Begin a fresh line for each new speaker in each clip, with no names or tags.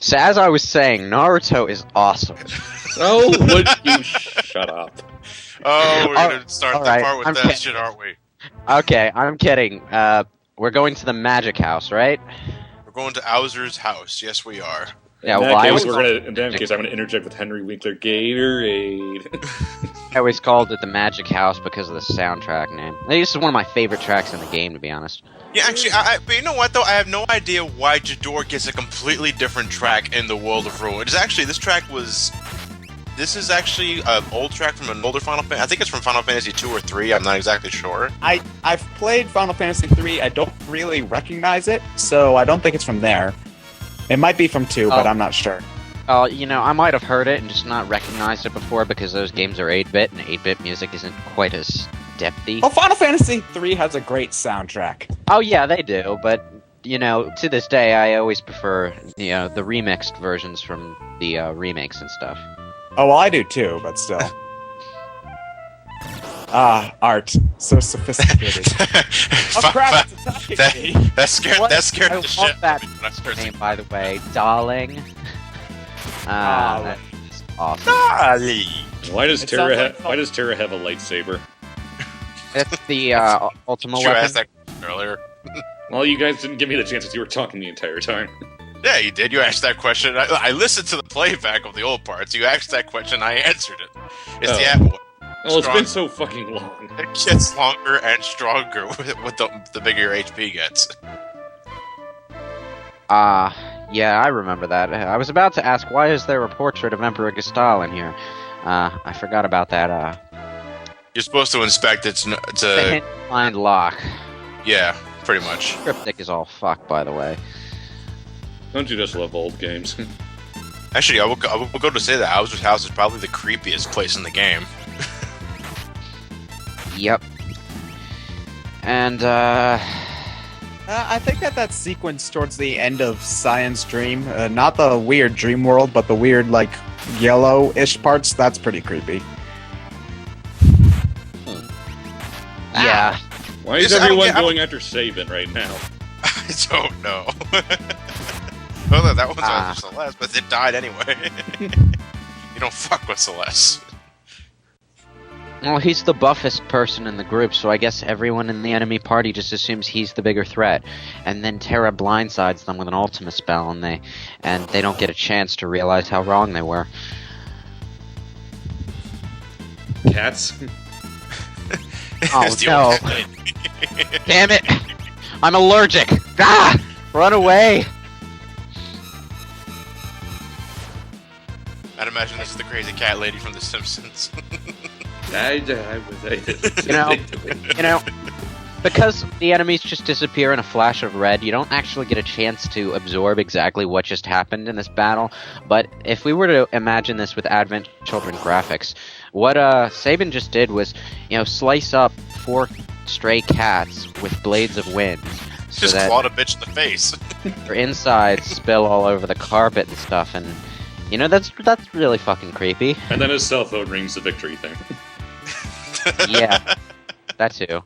So as I was saying, Naruto is awesome.
Oh, would you shut up?
Oh, we're gonna start the
right,
part with
I'm
that
kidding.
shit, aren't we?
Okay, I'm kidding. We're going to the Magic House, right?
We're going to Owser's house. Yes, we are.
Yeah,
in
well,
that
I
case,
always,
in that case, I'm gonna interject with Henry Winkler Gatorade.
I always called it the Magic House because of the soundtrack name. This is one of my favorite tracks in the game, to be honest.
Yeah, actually, but you know what though? I have no idea why Jador gets a completely different track in the World of Ruin. It's actually This is actually an old track from an older Final Fantasy. I think it's from Final Fantasy 2 or 3. I'm not exactly sure.
I've played Final Fantasy 3. I don't really recognize it, so I don't think it's from there. It might be from 2, but I'm not sure.
Oh, I might have heard it and just not recognized it before because those games are 8-bit, and 8-bit music isn't quite as depthy.
Oh, Final Fantasy 3 has a great soundtrack.
Oh, yeah, they do, but, to this day, I always prefer, the remixed versions from the remakes and stuff.
Oh, well, I do too, but still. Art. So sophisticated. Oh, crap, it's attacking me.
That scared the shit
that
out of me when I started
name, by the way, Darling. That's awesome.
Darling.
Why does
It sounds
Terra
like
Why does Terra have a lightsaber?
That's the Ultima
Did you
weapon.
ask that question earlier?
Well, you guys didn't give me the chance because you were talking the entire time.
Yeah, you did. You asked that question. I listened to the playback of the old parts. You asked that question. I answered it. It's the apple.
Well, it's
Strong.
been so fucking long.
It gets longer and stronger with the bigger your HP gets.
Yeah, I remember that. I was about to ask, why is there a portrait of Emperor Gestal in here? I forgot about that.
You're supposed to inspect it
The
to
hint find lock.
yeah, pretty much.
Cryptic is all fucked, by the way.
Don't you just love old games?
Actually, I will go to say that Owser's house is probably the creepiest place in the game.
Yep. And,
I think that sequence towards the end of Cyan's dream, not the weird dream world, but the weird, yellow-ish parts, that's pretty creepy.
yeah.
Why is everyone going after Sabin right now?
I don't know. Well, no, that one's after Celeste, but it died anyway. You don't fuck with Celeste.
Well, he's the buffest person in the group, so I guess everyone in the enemy party just assumes he's the bigger threat. And then Terra blindsides them with an Ultima spell, and they don't get a chance to realize how wrong they were.
Cats?
Oh,
It's the
no.
old thing.
Damn it! I'm allergic! Ah! Run away!
I'd imagine this is the crazy cat lady from The Simpsons.
Because the enemies just disappear in a flash of red, you don't actually get a chance to absorb exactly what just happened in this battle. But if we were to imagine this with Advent Children graphics, what Sabin just did was, slice up 4 stray cats with blades of wind. So
Just
that
clawed a bitch in the face.
their insides spill all over the carpet and stuff, and that's really fucking creepy.
And then his cell phone rings the victory thing.
Yeah, that too.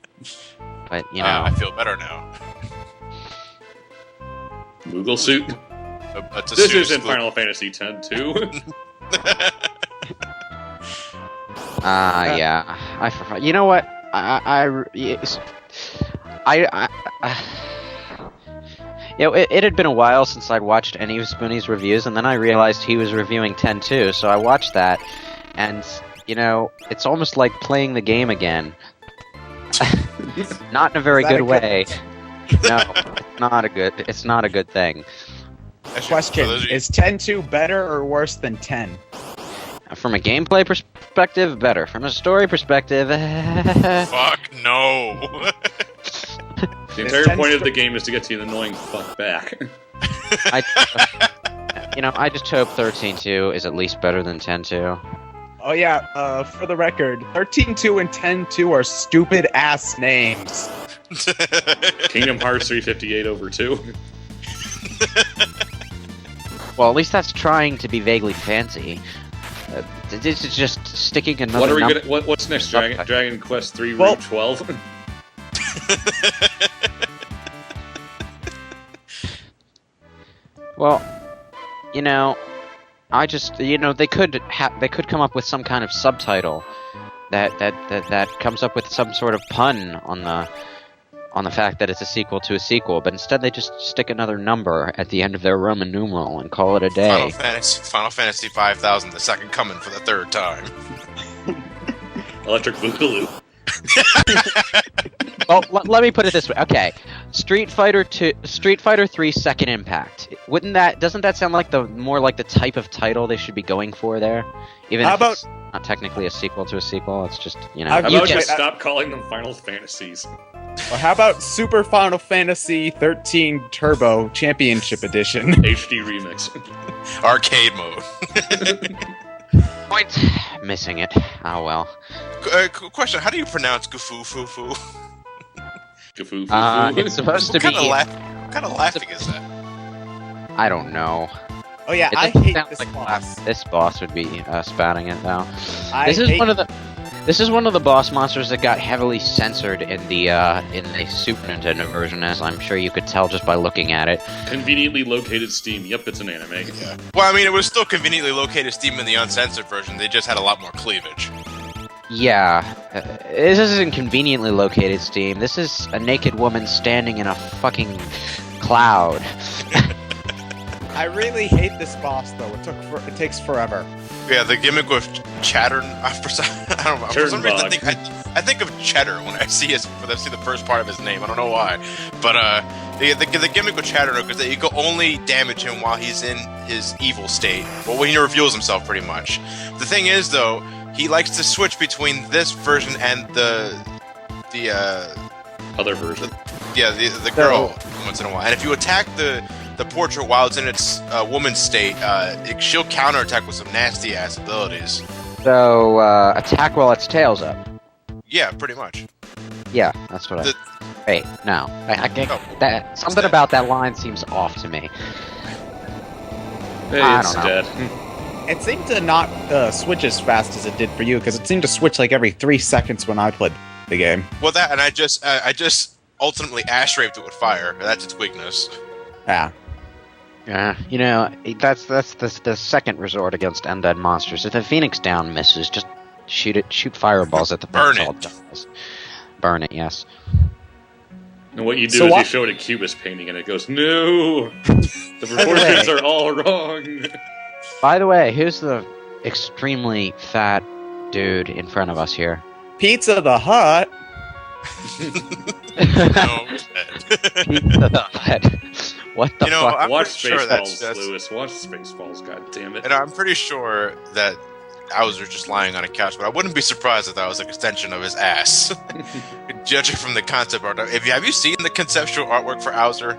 But
I feel better now.
Moogle suit?
It's a
This
suit
isn't
exclu-
Final Fantasy X too.
Yeah. I forgot. You know what? It had been a while since I'd watched any of Spoonie's reviews, and then I realized he was reviewing 10 too, so I watched that, and, it's almost like playing the game again. Not in a very good way. No, it's not a good thing.
Actually,
Question,
for those of you-
is 10-2 better or worse than 10?
From a gameplay perspective, better. From a story perspective,
Fuck no.
The entire point of the game is to get to an annoying fuck back.
I just hope 13-2 is at least better than 10-2.
Oh yeah, for the record, 13-2 and 10-2 are stupid-ass names.
Kingdom Hearts 358 over 2.
Well, at least that's trying to be vaguely fancy. This is just sticking another
What's next? Dragon Quest 3
Well-
Route 12?
Well, you know, I just, they could come up with some kind of subtitle that comes up with some sort of pun on the fact that it's a sequel to a sequel, but instead they just stick another number at the end of their Roman numeral and call it a day.
Final Fantasy 5000, the second coming for the third time.
Electric Boogaloo.
Well, let me put it this way. Okay, Street Fighter 3 Second Impact. Doesn't that sound like more like the type of title they should be going for there? Even if it's not technically a sequel to a sequel, it's just,
How about you stop calling them Final Fantasies?
Well, how about Super Final Fantasy 13 Turbo Championship Edition?
HD Remix.
Arcade mode.
Point. Missing it. Oh well.
Question, how do you pronounce Gufu-fu-fu?
Gufu-fu-fu.
It's supposed to be...
What kind of laughing is that?
I don't know.
Oh yeah,
It
I
doesn't
hate
sound
this
like
boss.
This boss would be spouting it though.
This
This is one of the boss monsters that got heavily censored in the Super Nintendo version, as I'm sure you could tell just by looking at it.
Conveniently located Steam. Yep, it's an anime.
Yeah. Well, I mean, it was still conveniently located Steam in the uncensored version. They just had a lot more cleavage.
Yeah, this isn't conveniently located Steam. This is a naked woman standing in a fucking cloud.
I
really hate this boss, though. It takes forever.
Yeah, the gimmick with Chadarnook. I don't know. For some reason, I think of Cheddar when I see the first part of his name. I don't know why, but the gimmick with Chadarnook is that you can only damage him while he's in his evil state. Well, when he reveals himself, pretty much. The thing is, though, he likes to switch between this version and the
other version.
The girl once in a while. And if you attack the portrait while it's in its woman's state, she'll counterattack with some nasty ass abilities.
So attack while its tail's up.
Yeah, pretty much.
Yeah, that's what Wait, no. I can't. Something about that line seems off to me.
Hey,
I
it's
don't know.
dead.
It seemed to not switch as fast as it did for you, because it seemed to switch like every 3 seconds when I played the game.
Well, that, and I just ultimately ash raped it with fire. That's its weakness.
Yeah.
Yeah, that's the second resort against undead monsters. If the Phoenix Down misses, just shoot fireballs at the
Burn
pencil.
it.
Burn it, yes.
And what you do is you show it a cubist painting and it goes, no! The proportions are all wrong!
By the way, who's the extremely fat dude in front of us here?
Pizza the Hut!
No,
Pizza the Hut. What the fuck?
I'm
Watch
pretty sure
Spaceballs, Lewis. Watch Spaceballs, goddammit.
And I'm pretty sure that Bowser's just lying on a couch, but I wouldn't be surprised if that was an extension of his ass. Judging from the concept art. Have you seen the conceptual artwork for Bowser?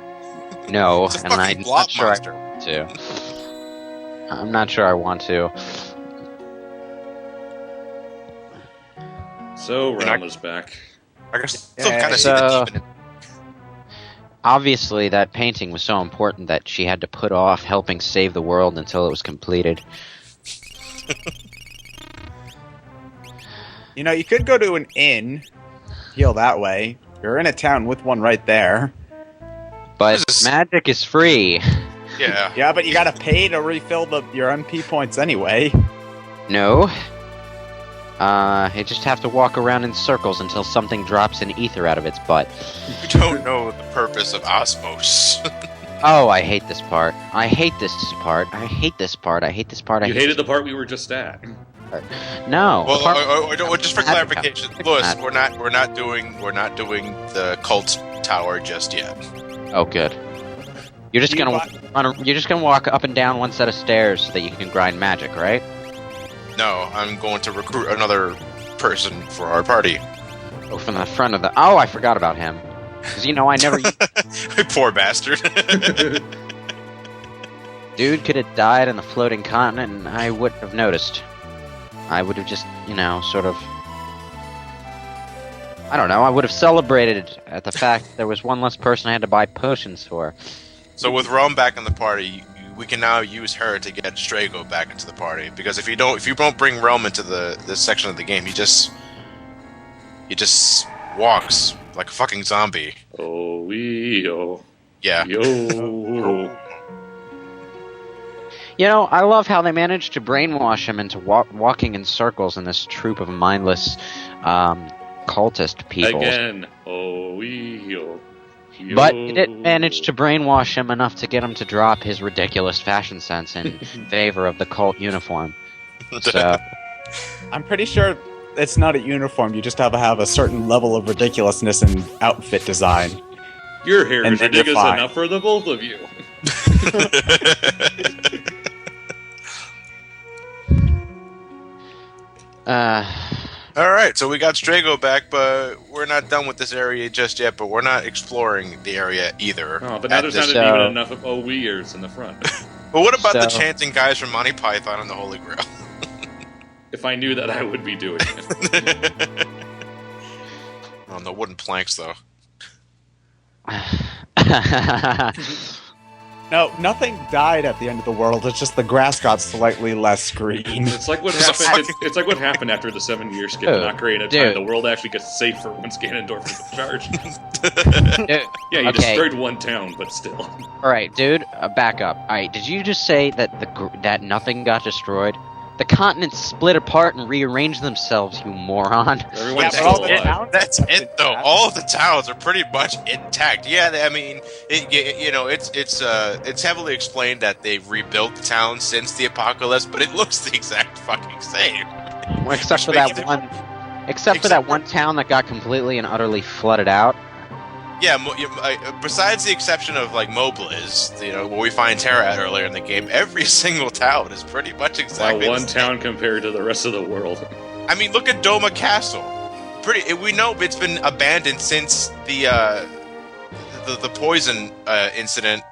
No,
It's a
and
fucking
I'm
blob
not sure
monster.
I want to. I'm not sure I want to.
So, Realma's back.
I can still kind of see
so-
the demon.
Obviously, that painting was so important that she had to put off helping save the world until it was completed.
You could go to an inn, heal that way. You're in a town with one right there.
But
Jesus.
magic is free.
Yeah.
Yeah, but you gotta pay to refill your MP points anyway.
No. You just have to walk around in circles until something drops an ether out of its butt.
You don't know the purpose of osmos.
Oh, I hate this part. I hate this part. I hate this part. I hate this part. I
You
hate
hated the part we were just at.
No. the part-
Well, just for clarification, Lewis, we're not doing the cult tower just yet.
Oh, good. You're just gonna walk up and down one set of stairs so that you can grind magic, right?
No, I'm going to recruit another person for our party.
Oh, from the front of the. Oh, I forgot about him. Because I never.
Poor bastard.
Dude could have died in the floating continent, and I wouldn't have noticed. I would have just, sort of. I don't know. I would have celebrated at the fact there was one less person I had to buy potions for.
So with Rome back in the party, we can now use her to get Strago back into the party. Because if you don't bring Rome into this section of the game, he just walks like a fucking zombie.
Oh, yo.
Yeah.
Yo.
You know, I love how they managed to brainwash him into walking in circles in this troop of mindless cultist people.
Again, oh, yo.
But it didn't manage to brainwash him enough to get him to drop his ridiculous fashion sense in favor of the cult uniform. So,
I'm pretty sure it's not a uniform. You just have to have a certain level of ridiculousness in outfit design.
Your hair
And
is
then you're
ridiculous
fine.
enough for the both of you.
Alright, so we got Strago back, but we're not done with this area just yet, but we're not exploring the area either.
Oh, but now there's not even enough of OWEers in the front.
But what about the chanting guys from Monty Python and the Holy Grail?
If I knew that, I would be doing it.
Oh, no wooden planks, though.
No, nothing died at the end of the world. It's just the grass got slightly less green.
It's like what happened. It's like what happened after the 7-year skip in Ocarina of Time. The world actually gets safer once Ganondorf is in charge. Yeah, you destroyed one town, but still.
All right, dude, back up. All right, did you just say that that nothing got destroyed? The continents split apart and rearranged themselves, you moron.
Everyone's still alive.
That's it, though. All of the towns are pretty much intact. Yeah, I mean, it's heavily explained that they've rebuilt the town since the apocalypse, but it looks the exact fucking same.
Well, except for that one town that got completely and utterly flooded out.
Yeah, besides the exception of, like, Mobliz, where we find Terra at earlier in the game, every single town is pretty much exactly
one town compared to the rest of the world.
I mean, look at Doma Castle. We know it's been abandoned since the poison incident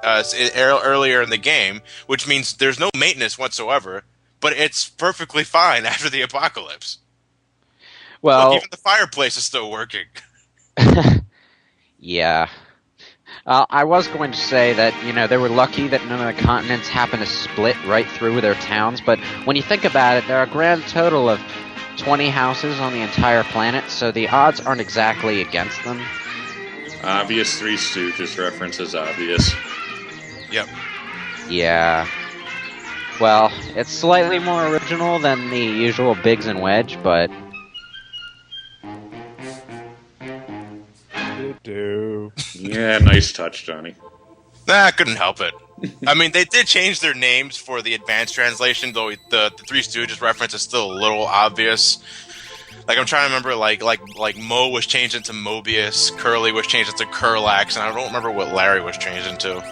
earlier in the game, which means there's no maintenance whatsoever, but it's perfectly fine after the apocalypse.
Well,
look, even the fireplace is still working.
Yeah. I was going to say that, they were lucky that none of the continents happened to split right through their towns, but when you think about it, there are a grand total of 20 houses on the entire planet, so the odds aren't exactly against them.
Obvious Three Stooges reference is obvious.
Yep.
Yeah. Well, it's slightly more original than the usual Biggs and Wedge, but...
Yeah, nice touch, Johnny.
Nah, I couldn't help it. I mean, they did change their names for the advanced translation, though the Three Stooges reference is still a little obvious. Like, I'm trying to remember, like Mo was changed into Mobius, Curly was changed into Curlax, and I don't remember what Larry was changed into.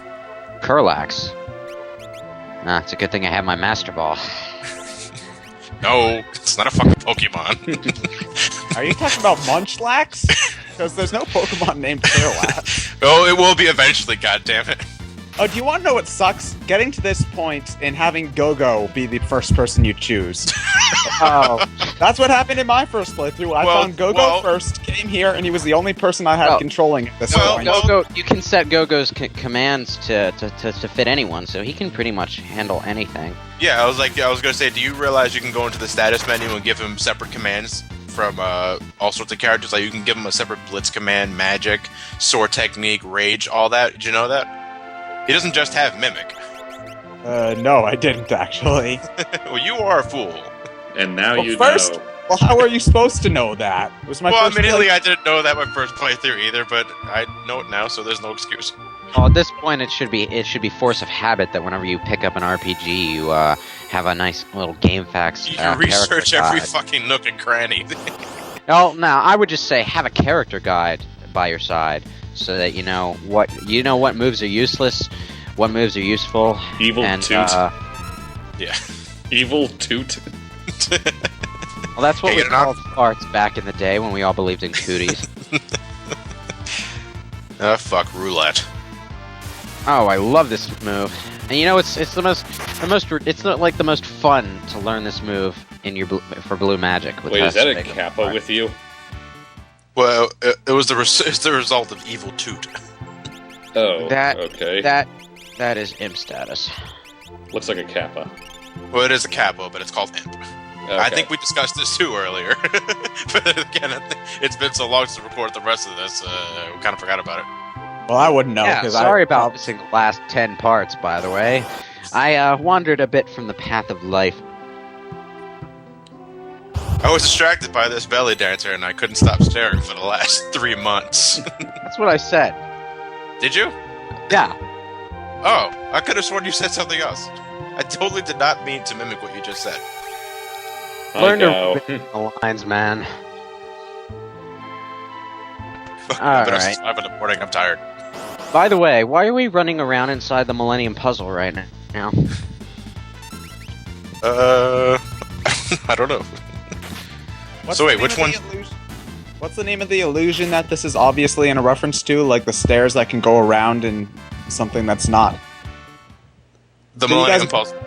Curlax? Nah, it's a good thing I have my Master Ball.
No, it's not a fucking Pokemon.
Are you talking about Munchlax? Because there's no Pokemon named Curlax.
Oh, it will be eventually, goddammit.
Oh, do you want to know what sucks? Getting to this point and having Go-Go be the first person you choose.
Oh.
That's what happened in my first playthrough. I found Go-Go first, came here, and he was the only person I had controlling at this point.
Go-Go, you can set Go-Go's commands to fit anyone, so he can pretty much handle anything.
Yeah, I was gonna say, do you realize you can go into the status menu and give him separate commands from all sorts of characters? Like, you can give him a separate Blitz command, Magic, Sword Technique, Rage, all that. Did you know that? He doesn't just have Mimic.
No, I didn't, actually.
Well, you are a fool.
And now you
first,
know.
Well, how are you supposed to know that? It was my first
admittedly, I didn't know that my first playthrough either, but I know it now, so there's no excuse.
Well, at this point, it should be force of habit that whenever you pick up an RPG, you have a nice little game facts.
You research every fucking nook and cranny.
Oh, no, I would just say have a character guide by your side, so that you know what moves are useless, what moves are useful.
Evil
and,
toot.
Yeah.
Evil toot.
Well, that's what we called farts back in the day when we all believed in cooties.
Fuck roulette.
Oh, I love this move. And it's the most fun to learn this move for blue magic.
Wait, is that a Kappa with you?
Well, it was it's the result of evil toot.
Oh, okay.
That is imp status.
Looks like a Kappa.
Well, it is a Kappa, but it's called imp. Okay. I think we discussed this too earlier. But again, it's been so long since we recorded the rest of this, we kind of forgot about it.
Well, I wouldn't know.
Yeah, sorry about missing the last 10 parts, by the way. I wandered a bit from the path of life.
I was distracted by this belly dancer, and I couldn't stop staring for the last 3 months.
That's what I said.
Did you?
Yeah.
Oh, I could have sworn you said something else. I totally did not mean to mimic what you just said.
Learn to read the lines, man. Alright.
I'm in the morning, I'm tired.
By the way, why are we running around inside the Millennium Puzzle right now?
I don't know. So wait, which one?
What's the name of the illusion that this is obviously in a reference to? Like the stairs that can go around in something that's not.
The Millennium Puzzle.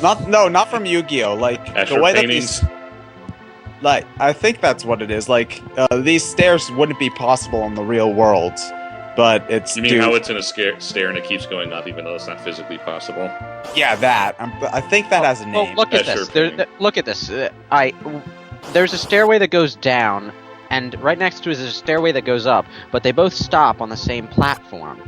Not from Yu-Gi-Oh! Like
Asher
the way
paintings.
that these. Like I think that's what it is. Like these stairs wouldn't be possible in the real world, but it's.
You mean how it's in a stair and it keeps going up even though it's not physically possible?
Yeah, that. I think that has a name.
Oh, look at this. Look at this. There's a stairway that goes down, and right next to it is a stairway that goes up, but they both stop on the same platform.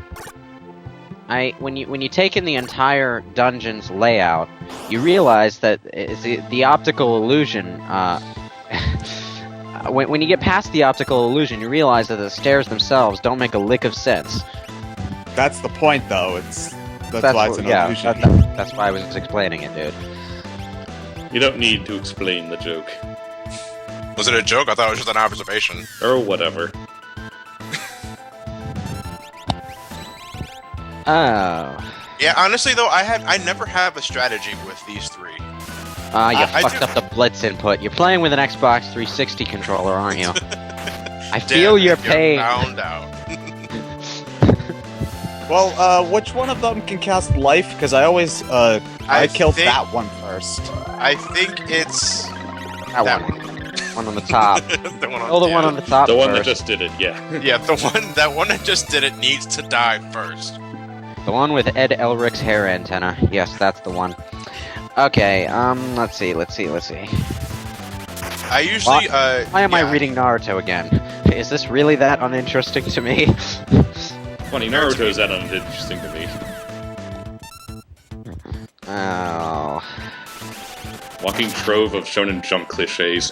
When you take in the entire dungeon's layout, you realize that it's the optical illusion. When you get past the optical illusion, you realize that the stairs themselves don't make a lick of sense.
That's the point, though. That's why it's an illusion.
That's why I was explaining it, dude.
You don't need to explain the joke.
Was it a joke? I thought it was just an observation.
Or whatever.
Oh.
Yeah, honestly though, I never have a strategy with these three.
You fucked up the Blitz input. You're playing with an Xbox 360 controller, aren't you? I feel your pain.
Found out.
Well, which one of them can cast life? Because I always, I killed that one first.
I think it's
that one. One on the top.
The one
on the top.
The one
first.
that just did it, yeah.
Yeah, that one that just did it needs to die first.
The one with Ed Elric's hair antenna. Yes, that's the one. Okay, let's see.
I usually,
Why am I reading Naruto again? Is this really that uninteresting to me?
Funny, Naruto's that uninteresting to me.
Oh.
Walking trove of Shonen Jump cliches.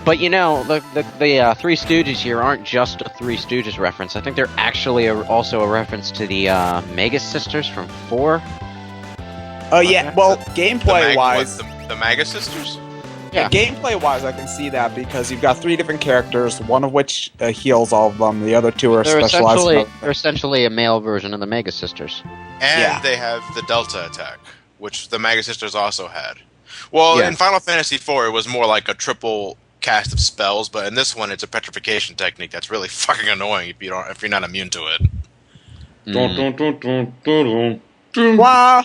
But you know, the Three Stooges here aren't just a Three Stooges reference. I think they're actually also a reference to the Mega Sisters from 4.
Oh yeah, well, gameplay-wise...
The Magi Sisters?
Yeah, gameplay-wise, I can see that because you've got 3 different characters, one of which heals all of them, the other 2 are specialized.
They're essentially a male version of the Mega Sisters.
And they have the Delta attack, which the Magi Sisters also had. Well, in Final Fantasy IV, it was more like a triple cast of spells, but in this one, it's a petrification technique that's really fucking annoying if you're not immune to it.
Wah!